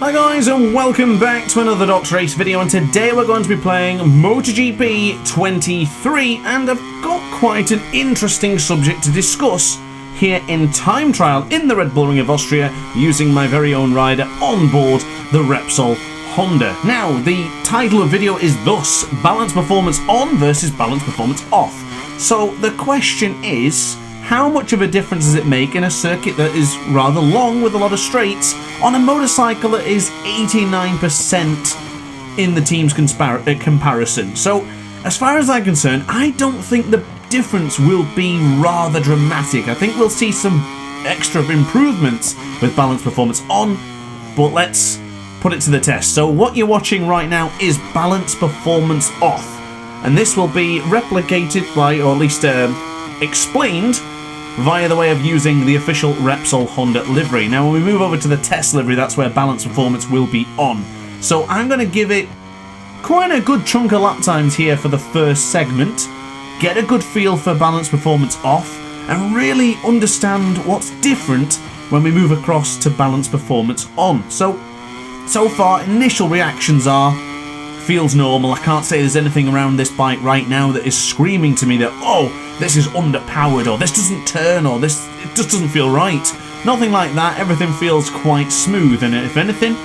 Hi guys, and welcome back to another DrAce video, and today we're going to be playing MotoGP 23, and I've got quite an interesting subject to discuss here in time trial in the Red Bull Ring of Austria using my very own rider on board the Repsol Honda. Now, the title of video is thus Balance Performance On versus Balance Performance Off. So the question is, how much of a difference does it make in a circuit that is rather long with a lot of straights on a motorcycle that is 89% in the team's comparison? So, as far as I'm concerned, I don't think the difference will be rather dramatic. I think we'll see some extra improvements with Balance Performance On, but let's put it to the test. So what you're watching right now is Balance Performance Off, and this will be replicated by, or at least explained via the way of using the official Repsol Honda livery. Now when we move over to the test livery, that's where Balance Performance will be on. So I'm going to give it quite a good chunk of lap times here for the first segment, get a good feel for Balance Performance Off, and really understand what's different when we move across to Balance Performance On. So far, initial reactions are, feels normal. I can't say there's anything around this bike right now that is screaming to me that, oh, this is underpowered, or this doesn't turn, or this, it just doesn't feel right. Nothing like that. Everything feels quite smooth, and if anything,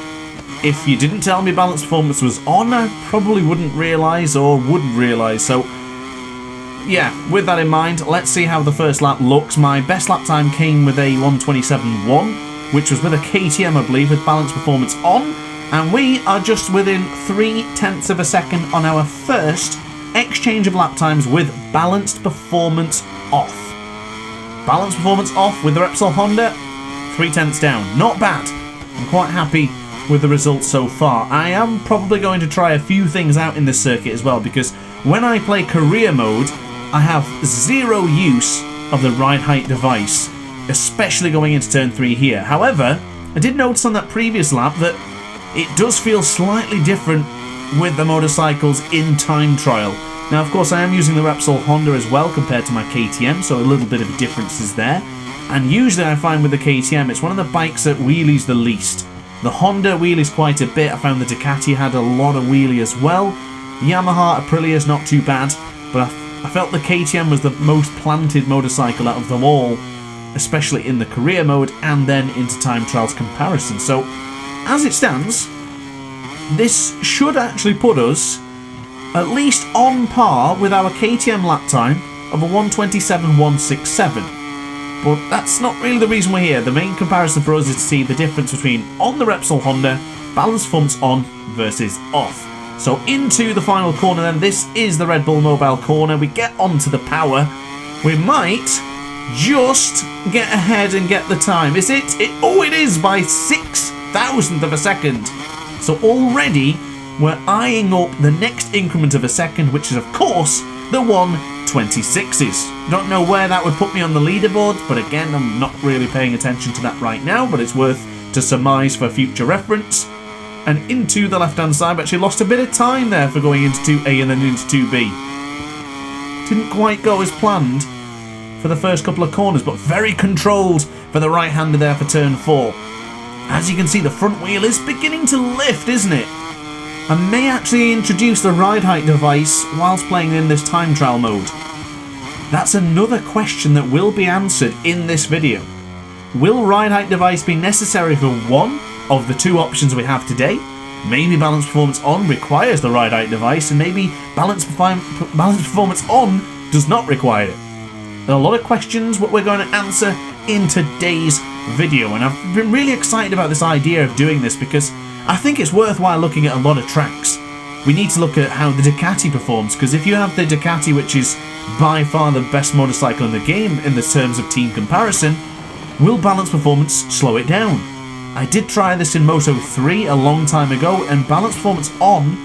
if you didn't tell me Balance Performance was on, I probably wouldn't realise or wouldn't realise. So yeah, with that in mind, let's see how the first lap looks. My best lap time came with a 1:27.1, which was with a KTM, I believe, with Balance Performance On, and we are just within 0.3 of a second on our first exchange of lap times with Balanced Performance Off. Balance Performance Off with the Repsol Honda, 0.3 down. Not bad. I'm quite happy with the results so far. I am probably going to try a few things out in this circuit as well, because when I play career mode, I have zero use of the ride height device, especially going into turn 3 here. However, I did notice on that previous lap that it does feel slightly different with the motorcycles in time trial. Now, of course, I am using the Repsol Honda as well compared to my KTM, so a little bit of a difference is there. And usually I find with the KTM, it's one of the bikes that wheelies the least. The Honda wheelies quite a bit. I found the Ducati had a lot of wheelie as well. Yamaha Aprilia is not too bad, but I felt the KTM was the most planted motorcycle out of them all, especially in the career mode and then into time trials comparison. So, as it stands, this should actually put us at least on par with our KTM lap time of a 1:27.167. But that's not really the reason we're here. The main comparison for us is to see the difference between on the Repsol Honda, Balance Performance On versus off. So into the final corner then. This is the Red Bull Mobile corner. We get onto the power. We might just get ahead and get the time. Is it? Oh, it is by 0.006 of a second. So already we're eyeing up the next increment of a second, which is of course the 1:26s. Don't know where that would put me on the leaderboard, but again, I'm not really paying attention to that right now, but it's worth to surmise for future reference. And into the left hand side, we actually lost a bit of time there for going into 2A and then into 2B. Didn't quite go as planned for the first couple of corners, but very controlled for the right hander there for turn 4. As you can see, the front wheel is beginning to lift, isn't it? I may actually introduce the ride height device whilst playing in this time trial mode. That's another question that will be answered in this video. Will ride height device be necessary for one of the two options we have today? Maybe Balance Performance On requires the ride height device, and maybe Balance Performance On does not require it. There are a lot of questions what we're going to answer in today's video, and I've been really excited about this idea of doing this because I think it's worthwhile looking at a lot of tracks. We need to look at how the Ducati performs, because if you have the Ducati, which is by far the best motorcycle in the game in the terms of team comparison, will Balance Performance slow it down? I did try this in Moto 3 a long time ago, and Balance Performance On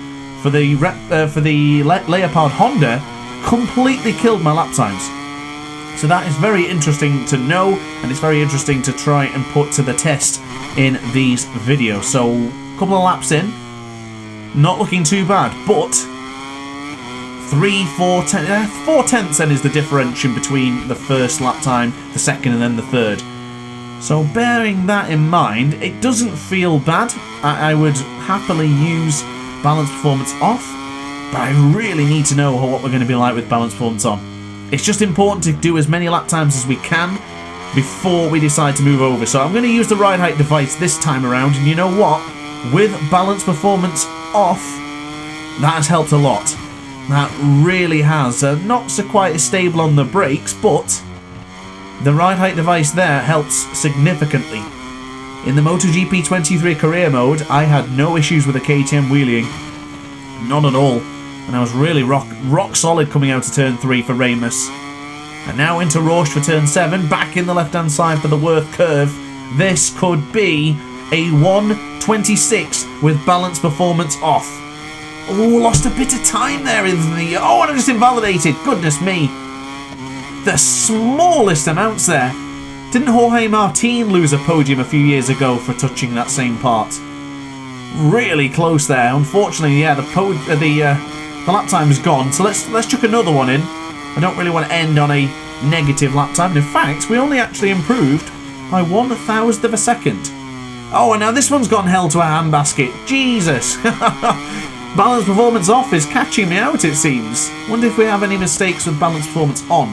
for the Leopard Honda completely killed my lap times. So that is very interesting to know, and it's very interesting to try and put to the test in these videos. So, a couple of laps in, not looking too bad, but 4 tenths then is the differential between the first lap time, the second, and then the third. So bearing that in mind, it doesn't feel bad. I would happily use balance performance off, but I really need to know what we're going to be like with balance performance on. It's just important to do as many lap times as we can before we decide to move over. So I'm going to use the ride height device this time around, and you know what? With balance performance off, that has helped a lot. That really has. Not so quite as stable on the brakes, but the ride height device there helps significantly. In the MotoGP 23 career mode, I had no issues with the KTM wheeling. None at all. And I was really rock solid coming out to turn 3 for Ramus. And now into Rausch for turn 7, back in the left-hand side for the Worth curve. This could be a 1:26 with balance performance off. Oh, lost a bit of time there in the... Oh, and I just invalidated. Goodness me. The smallest amounts there. Didn't Jorge Martin lose a podium a few years ago for touching that same part? Really close there. Unfortunately, yeah, the lap time is gone. So let's chuck another one in. I don't really want to end on a negative lap time. In fact, we only actually improved by 1/1000 of a second. Oh, and now this one's gone hell to a handbasket. Jesus. Balance performance off is catching me out, it seems. Wonder if we have any mistakes with balance performance on.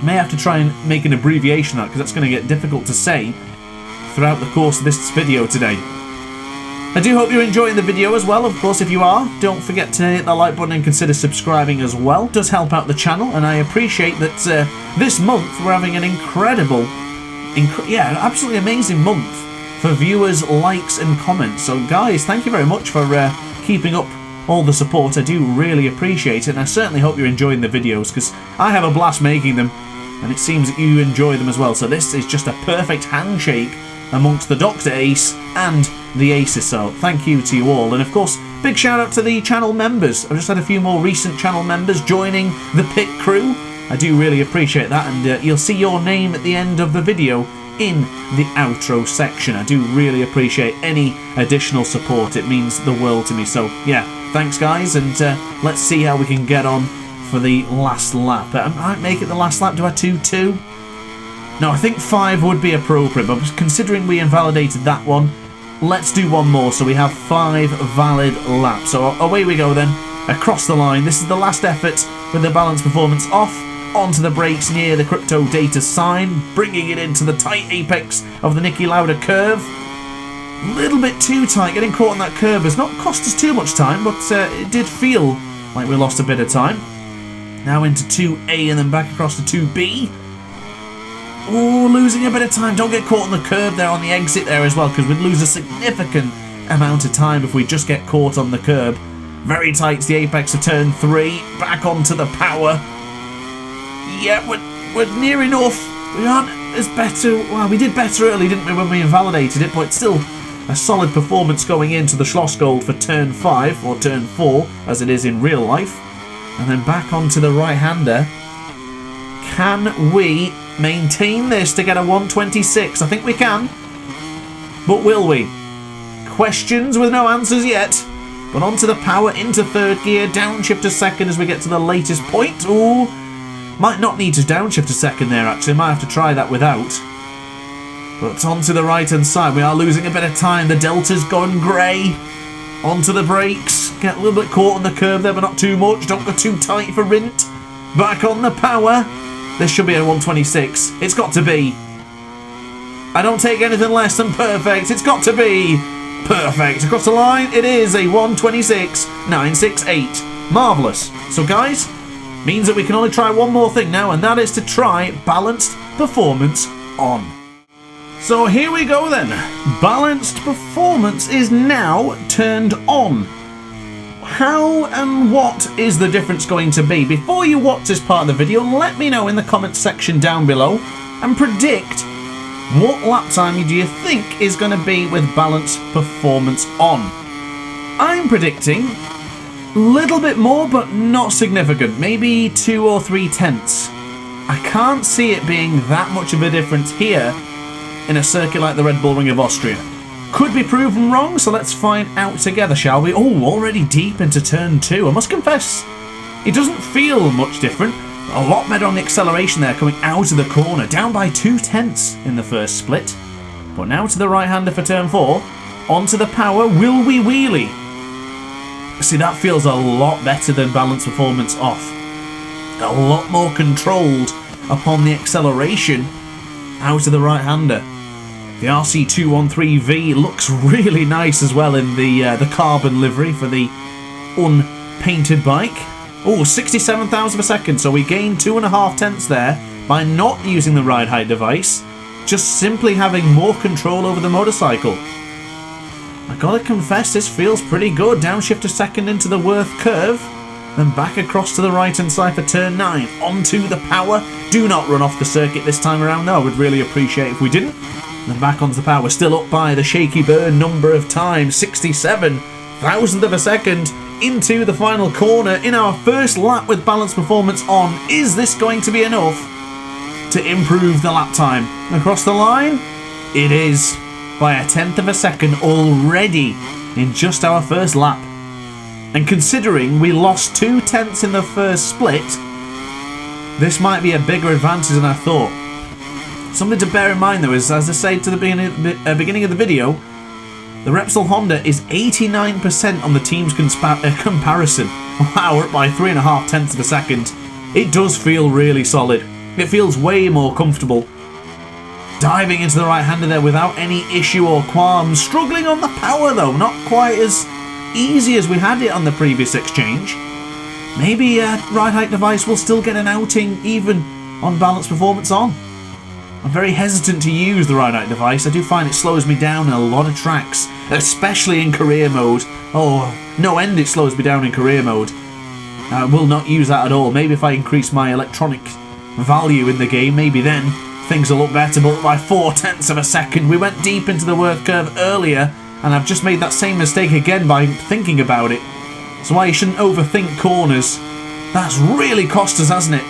May have to try and make an abbreviation of that, because that's going to get difficult to say throughout the course of this video today. I do hope you're enjoying the video as well. Of course, if you are, don't forget to hit that like button and consider subscribing as well. It does help out the channel, and I appreciate that this month we're having an incredible, absolutely amazing month for viewers, likes and comments. So guys, thank you very much for keeping up all the support. I do really appreciate it, and I certainly hope you're enjoying the videos, because I have a blast making them, and it seems that you enjoy them as well. So this is just a perfect handshake amongst the Dr. Ace and the Aces, so thank you to you all. And of course, big shout out to the channel members. I've just had a few more recent channel members joining the pit crew. I do really appreciate that, and you'll see your name at the end of the video in the outro section. I do really appreciate any additional support. It means the world to me. So yeah, thanks guys, and let's see how we can get on for the last lap. I might make it the last lap. Do I 2-2? No, I think 5 would be appropriate, but considering we invalidated that one, let's do one more so we have 5 valid laps. So away we go then, across the line. This is the last effort with the balance performance off, onto the brakes near the crypto data sign, bringing it into the tight apex of the Niki Lauda curve. A little bit too tight. Getting caught on that curve has not cost us too much time, but it did feel like we lost a bit of time. Now into 2A and then back across to 2B. Oh, losing a bit of time. Don't get caught on the curb there on the exit there as well, because we'd lose a significant amount of time if we just get caught on the curb. Very tight to the apex of turn 3. Back onto the power. Yeah, we're near enough. We aren't as better. Well, we did better early, didn't we, when we invalidated it, but it's still a solid performance going into the Schlossgold for turn 5, or turn 4, as it is in real life. And then back onto the right-hander. Can we maintain this to get a 1:26? I think we can. But will we? Questions with no answers yet. But onto the power, into third gear, downshift to second as we get to the latest point. Ooh. Might not need to downshift a second there, actually. Might have to try that without. But onto the right-hand side. We are losing a bit of time. The Delta's gone grey. Onto the brakes. Get a little bit caught on the curb there, but not too much. Don't go too tight for Rint. Back on the power. This should be a 1:26. It's got to be. I don't take anything less than perfect. It's got to be perfect. Across the line, it is a 1:26.968. Marvellous. So, guys, means that we can only try one more thing now, and that is to try balanced performance on. So here we go then. Balanced performance is now turned on. How and what is the difference going to be? Before you watch this part of the video, let me know in the comments section down below and predict what lap time do you think is going to be with balanced performance on. I'm predicting a little bit more, but not significant. Maybe 2 or 3 tenths. I can't see it being that much of a difference here in a circuit like the Red Bull Ring of Austria. Could be proven wrong, so let's find out together, shall we? Oh, already deep into turn 2. I must confess, it doesn't feel much different. A lot better on the acceleration there, coming out of the corner. Down by 2/10 in the first split. But now to the right-hander for turn 4. Onto the power. Will we wheelie? See, that feels a lot better than balance performance off. A lot more controlled upon the acceleration out of the right-hander. The RC213V looks really nice as well in the carbon livery for the unpainted bike. Oh, 67,000 per second, so we gained 2.5 tenths there by not using the ride height device, just simply having more control over the motorcycle. I gotta confess, this feels pretty good. Downshift a second into the Worth curve, then back across to the right hand side for turn 9, onto the power. Do not run off the circuit this time around though, I would really appreciate if we didn't. Then back onto the power, still up by the shaky burn number of times, 67,000th of a second. Into the final corner in our first lap with balance performance on. Is this going to be enough to improve the lap time? Across the line, it is by 1/10 of a second already in just our first lap. And considering we lost 2/10 in the first split, this might be a bigger advantage than I thought. Something to bear in mind though is, as I said to the beginning of the video, the Repsol Honda is 89% on the team's comparison. Wow, we're up by 3.5 tenths of a second. It does feel really solid. It feels way more comfortable. Diving into the right-hander there without any issue or qualms. Struggling on the power though, not quite as easy as we had it on the previous exchange. Maybe a ride height device will still get an outing even on balance performance on. I'm very hesitant to use the ride height device. I do find it slows me down in a lot of tracks, especially in career mode. Oh, no end it slows me down in career mode. I will not use that at all. Maybe if I increase my electronic value in the game, maybe then things will look better. But by 4/10 of a second, we went deep into the Worth curve earlier, and I've just made that same mistake again by thinking about it. That's why you shouldn't overthink corners. That's really cost us, hasn't it?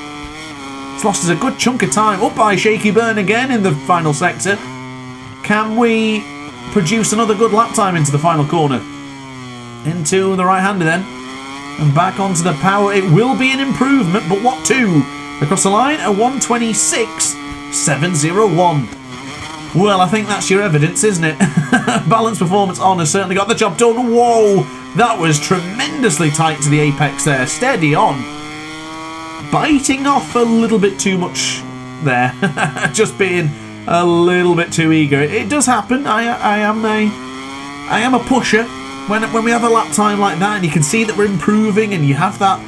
It's lost us a good chunk of time. Up by shaky burn again in the final sector. Can we produce another good lap time into the final corner? Into the right-hander then. And back onto the power. It will be an improvement, but what to? Across the line, a 1:26.701. Well, I think that's your evidence, isn't it? Balance performance on has certainly got the job done. Whoa! That was tremendously tight to the apex there. Steady on. Biting off a little bit too much there. Just being a little bit too eager. It does happen. I am a pusher. When we have a lap time like that and you can see that we're improving and you have that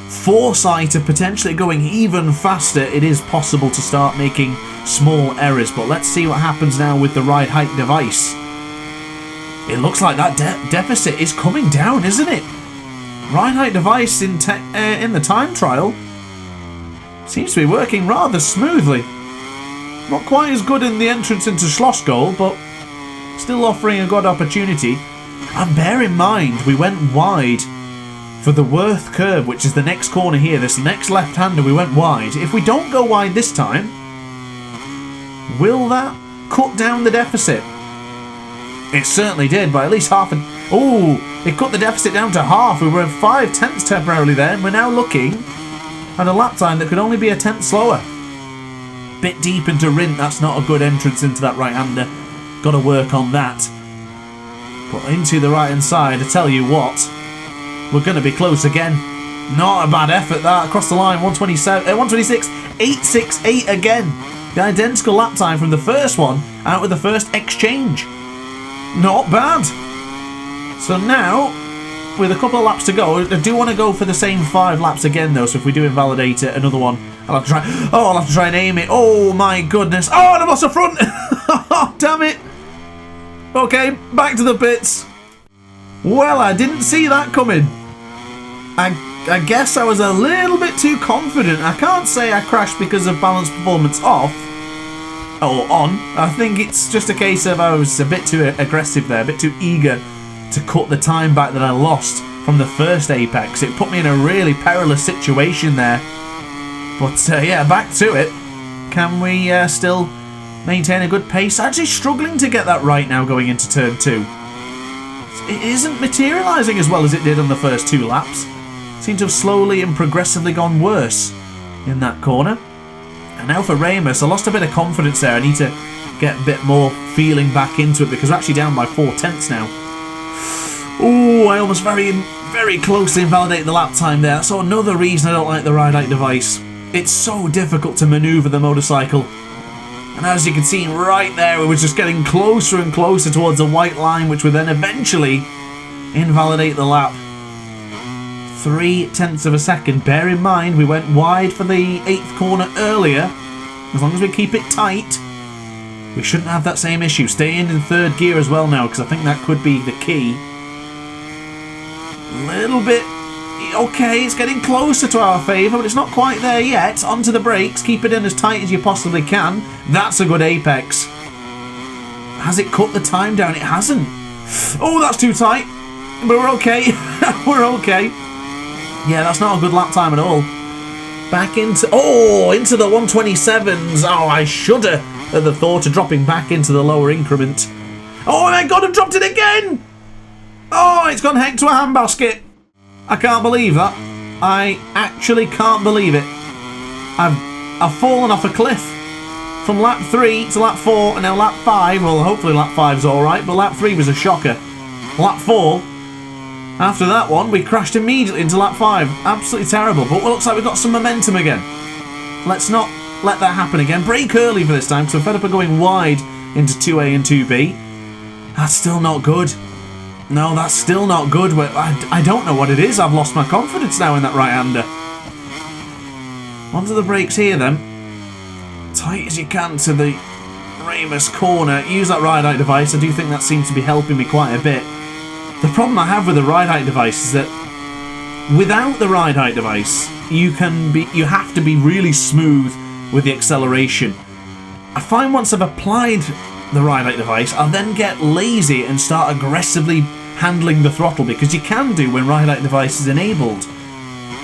foresight of potentially going even faster, it is possible to start making small errors. But let's see what happens now with the ride height device. It looks like that deficit is coming down, isn't it? Ride height device in the time trial seems to be working rather smoothly. Not quite as good in the entrance into Schlossgoal, but still offering a good opportunity. And bear in mind, we went wide for the Worth curve, which is the next corner here. This next left-hander, we went wide. If we don't go wide this time, will that cut down the deficit? It certainly did, by at least half an... Oh, it cut the deficit down to half. We were at 5/10 temporarily there, and we're now looking at a lap time that could only be a 10th slower. Bit deep into Rint, that's not a good entrance into that right-hander. Got to work on that. But into the right-hand side, I tell you what, we're going to be close again. Not a bad effort that. Across the line, 1:26.868 again. The identical lap time from the first one out with the first exchange. Not bad. So now, with a couple of laps to go, I do want to go for the same 5 laps again though, so if we do invalidate it, another one, I'll have to try and aim it. Oh my goodness. Oh, and I've lost the front. Oh, damn it. Okay, back to the pits. Well, I didn't see that coming. I guess I was a little bit too confident. I can't say I crashed because of balance performance off. Or on. I think it's just a case of I was a bit too aggressive there, a bit too eager to cut the time back that I lost from the first apex. It put me in a really perilous situation there. But yeah, back to it. Can we still maintain a good pace? Actually struggling to get that right now going into turn 2. It isn't materialising as well as it did on the first 2 laps. Seems to have slowly and progressively gone worse. in that corner. And now for Ramus, I lost a bit of confidence there. I need to get a bit more feeling back into it because we're actually down by 4/10 now. Oh, I almost very closely invalidated the lap time there. So another reason I don't like the ride-out device. It's so difficult to manoeuvre the motorcycle. And as you can see right there, we were just getting closer and closer towards a white line, which would then eventually invalidate the lap. 0.3 of a second. Bear in mind, we went wide for the 8th corner earlier. As long as we keep it tight, we shouldn't have that same issue. Stay in 3rd gear as well now, because I think that could be the key. Little bit... Okay, it's getting closer to our favour, but it's not quite there yet. Onto the brakes. Keep it in as tight as you possibly can. That's a good apex. Has it cut the time down? It hasn't. Oh, that's too tight. But we're okay. We're okay. Yeah, that's not a good lap time at all. Back into... Oh, into the 127s. Oh, I shudder at the thought of dropping back into the lower increment. Oh my God, I've dropped it again! Oh, it's gone heck to a handbasket. I can't believe that. I actually can't believe it. I've fallen off a cliff. From lap 3 to lap 4 and now lap 5. Well, hopefully lap 5's alright, but lap 3 was a shocker. Lap 4... After that one, we crashed immediately into lap 5. Absolutely terrible, but it looks like we've got some momentum again. Let's not let that happen again. Brake early for this time, because we're fed up of going wide into 2A and 2B. That's still not good. No, that's still not good. I don't know what it is. I've lost my confidence now in that right-hander. Onto the brakes here, then. Tight as you can to the Ramus corner. Use that ride-out device. I do think that seems to be helping me quite a bit. The problem I have with the ride-out device is that without the ride-out device, you have to be really smooth with the acceleration. I find once I've applied the ride-out device, I'll then get lazy and start aggressively handling the throttle, because you can do when ride-out device is enabled,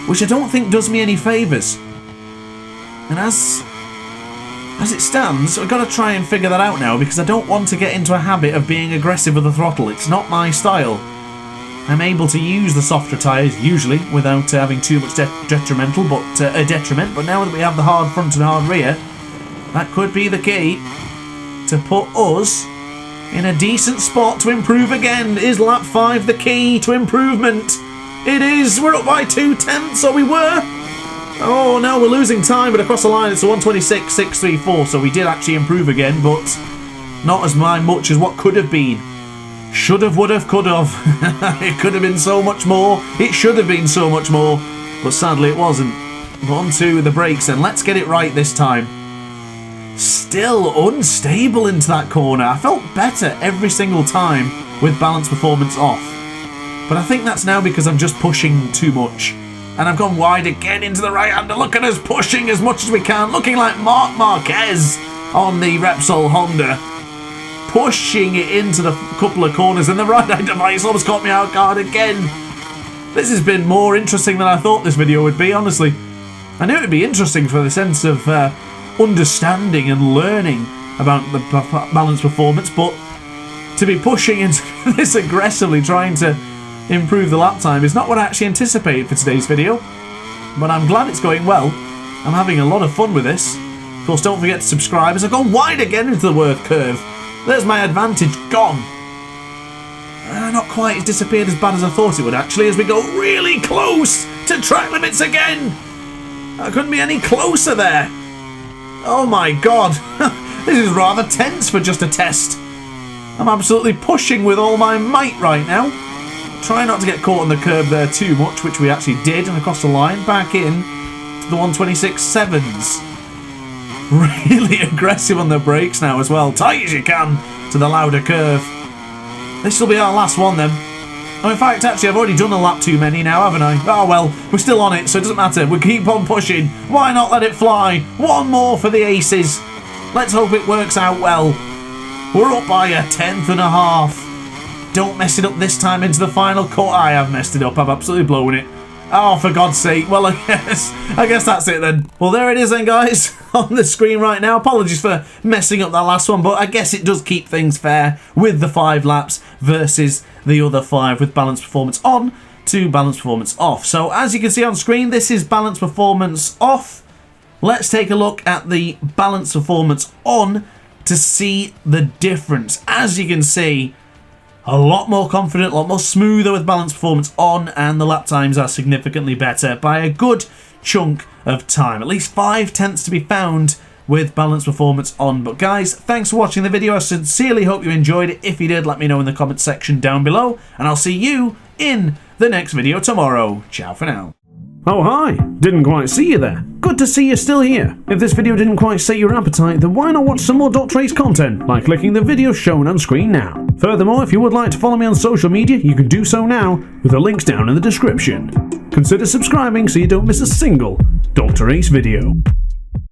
which I don't think does me any favours. And as it stands, I've got to try and figure that out now, because I don't want to get into a habit of being aggressive with the throttle. It's not my style. I'm able to use the softer tyres usually without having too much detriment, but now that we have the hard front and hard rear, that could be the key to put us in a decent spot to improve again. Is lap 5 the key to improvement? It is. We're up by 2/10, so we were. Oh no, we're losing time, but across the line it's a 126.634, so we did actually improve again, but not as much as what could have been. Should have, would have, could have. It could have been so much more. It should have been so much more, but sadly it wasn't. On to the brakes, and let's get it right this time. Still unstable into that corner. I felt better every single time with balance performance off, but I think that's now because I'm just pushing too much. And I've gone wide again into the right-hander. Look at us pushing as much as we can. Looking like Marc Marquez on the Repsol Honda. Pushing it into the couple of corners. And the ride-out device almost caught me out guard again. This has been more interesting than I thought this video would be, honestly. I knew it would be interesting for the sense of understanding and learning about the balance performance. But to be pushing into this aggressively, trying to improve the lap time, is not what I actually anticipated for today's video, but I'm glad it's going well. I'm having a lot of fun with this. Of course, don't forget to subscribe, as I've gone wide again into the Worth curve. There's my advantage gone. Not quite, it's disappeared as bad as I thought it would actually, as we go really close to track limits again. I couldn't be any closer there. Oh my God. This is rather tense for just a test. I'm absolutely pushing with all my might right now. Try not to get caught on the curb there too much, which we actually did, and across the line, back in to the 126.7s. Really aggressive on the brakes now as well, tight as you can to the louder curve. This will be our last one then. Oh, in fact, actually, I've already done a lap too many now, haven't I? Oh well, we're still on it, so it doesn't matter. We keep on pushing. Why not let it fly? One more for the aces. Let's hope it works out well. We're up by 1/10.5. Don't mess it up this time into the final cut. I have messed it up. I've absolutely blown it. Oh, for God's sake. Well, I guess that's it then. Well, there it is then, guys, on the screen right now. Apologies for messing up that last one, but I guess it does keep things fair with the 5 laps versus the other 5 with balance performance on to balance performance off. So, as you can see on screen, this is balance performance off. let's take a look at the balance performance on to see the difference. As you can see, a lot more confident, a lot more smoother with balance performance on, and the lap times are significantly better by a good chunk of time. At least 5/10 to be found with balance performance on. But guys, thanks for watching the video. I sincerely hope you enjoyed it. If you did, let me know in the comment section down below, and I'll see you in the next video tomorrow. Ciao for now. Oh hi, didn't quite see you there. Good to see you're still here. If this video didn't quite sate your appetite, then why not watch some more DrAce content by clicking the video shown on screen now. Furthermore, if you would like to follow me on social media, you can do so now with the links down in the description. Consider subscribing so you don't miss a single DrAce video.